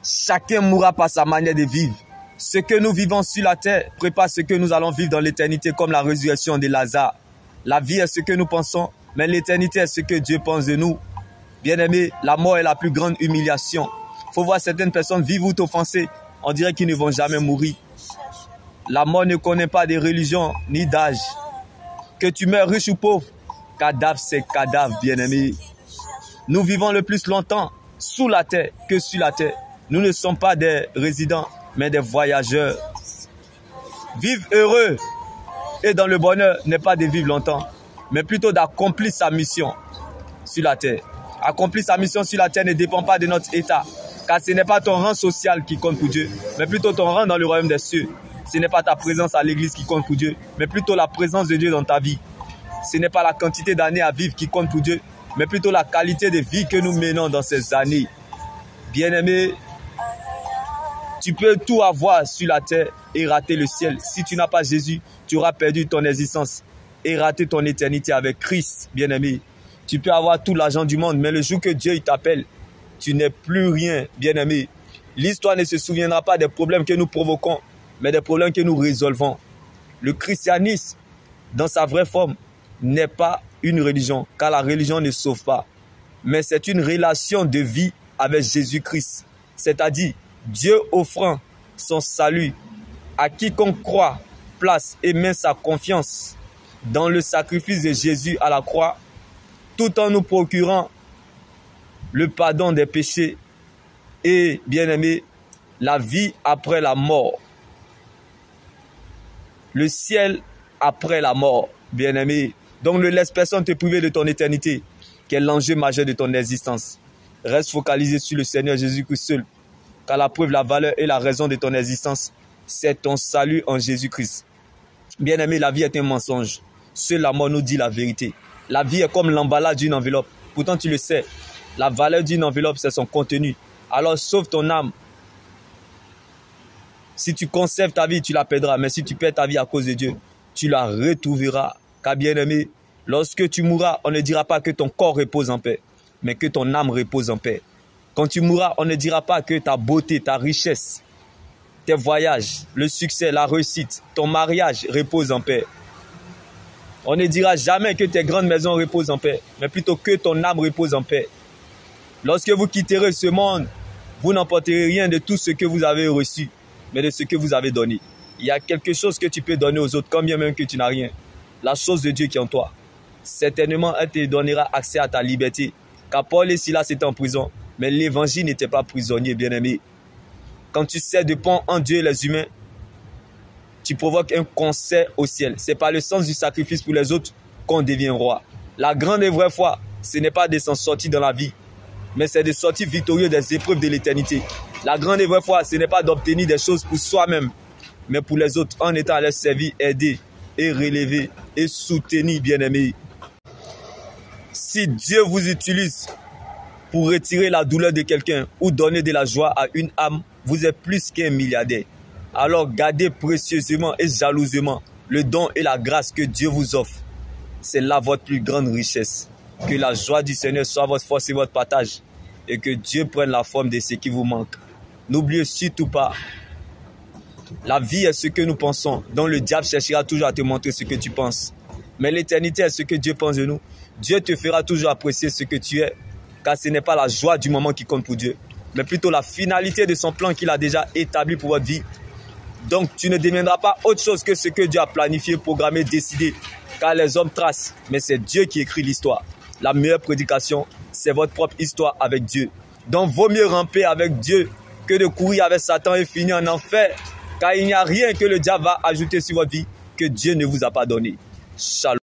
Chacun mourra par sa manière de vivre. Ce que nous vivons sur la terre prépare ce que nous allons vivre dans l'éternité, comme la résurrection de Lazare. La vie est ce que nous pensons, mais l'éternité est ce que Dieu pense de nous. Bien-aimés, la mort est la plus grande humiliation. Il faut voir certaines personnes vivre ou t'offenser. On dirait qu'ils ne vont jamais mourir. La mort ne connaît pas de religion ni d'âge. Que tu meurs riche ou pauvre, cadavre c'est cadavre, bien-aimés. Nous vivons le plus longtemps sous la terre que sur la terre. Nous ne sommes pas des résidents, mais des voyageurs. Vivre heureux et dans le bonheur n'est pas de vivre longtemps, mais plutôt d'accomplir sa mission sur la terre. Accomplir sa mission sur la terre ne dépend pas de notre état, car ce n'est pas ton rang social qui compte pour Dieu, mais plutôt ton rang dans le royaume des cieux. Ce n'est pas ta présence à l'église qui compte pour Dieu, mais plutôt la présence de Dieu dans ta vie. Ce n'est pas la quantité d'années à vivre qui compte pour Dieu, mais plutôt la qualité de vie que nous menons dans ces années. Bien-aimé, tu peux tout avoir sur la terre et rater le ciel. Si tu n'as pas Jésus, tu auras perdu ton existence et raté ton éternité avec Christ, bien-aimé. Tu peux avoir tout l'argent du monde, mais le jour que Dieu t'appelle, tu n'es plus rien, bien-aimé. L'histoire ne se souviendra pas des problèmes que nous provoquons, mais des problèmes que nous résolvons. Le christianisme, dans sa vraie forme, n'est pas une religion, car la religion ne sauve pas. Mais c'est une relation de vie avec Jésus-Christ. C'est-à-dire, Dieu offrant son salut à quiconque croit, place et met sa confiance dans le sacrifice de Jésus à la croix, tout en nous procurant le pardon des péchés et, bien-aimé, la vie après la mort. Le ciel après la mort, bien-aimé. Donc ne laisse personne te priver de ton éternité, qui est l'enjeu majeur de ton existence. Reste focalisé sur le Seigneur Jésus-Christ seul, car la preuve, la valeur et la raison de ton existence, c'est ton salut en Jésus-Christ. Bien-aimé, la vie est un mensonge. Seule la mort nous dit la vérité. La vie est comme l'emballage d'une enveloppe. Pourtant, tu le sais, la valeur d'une enveloppe, c'est son contenu. Alors, sauve ton âme. Si tu conserves ta vie, tu la perdras. Mais si tu perds ta vie à cause de Dieu, tu la retrouveras. Car bien-aimé, lorsque tu mourras, on ne dira pas que ton corps repose en paix, mais que ton âme repose en paix. Quand tu mourras, on ne dira pas que ta beauté, ta richesse, tes voyages, le succès, la réussite, ton mariage repose en paix. On ne dira jamais que tes grandes maisons reposent en paix, mais plutôt que ton âme repose en paix. Lorsque vous quitterez ce monde, vous n'emporterez rien de tout ce que vous avez reçu, mais de ce que vous avez donné. Il y a quelque chose que tu peux donner aux autres, quand bien même que tu n'as rien. La chose de Dieu qui est en toi. Certainement, elle te donnera accès à ta liberté. Car Paul et Silas étaient en prison, mais l'évangile n'était pas prisonnier, bien-aimé. Quand tu sais de pont en Dieu et les humains, tu provoques un concert au ciel. C'est par le sens du sacrifice pour les autres qu'on devient roi. La grande et vraie foi, ce n'est pas de s'en sortir dans la vie, mais c'est de sortir victorieux des épreuves de l'éternité. La grande et vraie foi, ce n'est pas d'obtenir des choses pour soi-même, mais pour les autres, en étant à leur servir, aider et relever et soutenir, bien-aimés. Si Dieu vous utilise pour retirer la douleur de quelqu'un ou donner de la joie à une âme, vous êtes plus qu'un milliardaire. Alors gardez précieusement et jalousement le don et la grâce que Dieu vous offre. C'est là votre plus grande richesse. Que la joie du Seigneur soit votre force et votre partage. Et que Dieu prenne la forme de ce qui vous manque. N'oubliez surtout pas, la vie est ce que nous pensons. Donc le diable cherchera toujours à te montrer ce que tu penses. Mais l'éternité est ce que Dieu pense de nous. Dieu te fera toujours apprécier ce que tu es. Car ce n'est pas la joie du moment qui compte pour Dieu, mais plutôt la finalité de son plan qu'il a déjà établi pour votre vie. Donc tu ne deviendras pas autre chose que ce que Dieu a planifié, programmé, décidé. Car les hommes tracent, mais c'est Dieu qui écrit l'histoire. La meilleure prédication, c'est votre propre histoire avec Dieu. Donc vaut mieux ramper avec Dieu que de courir avec Satan et finir en enfer. Car il n'y a rien que le diable va ajouter sur votre vie que Dieu ne vous a pas donné. Shalom.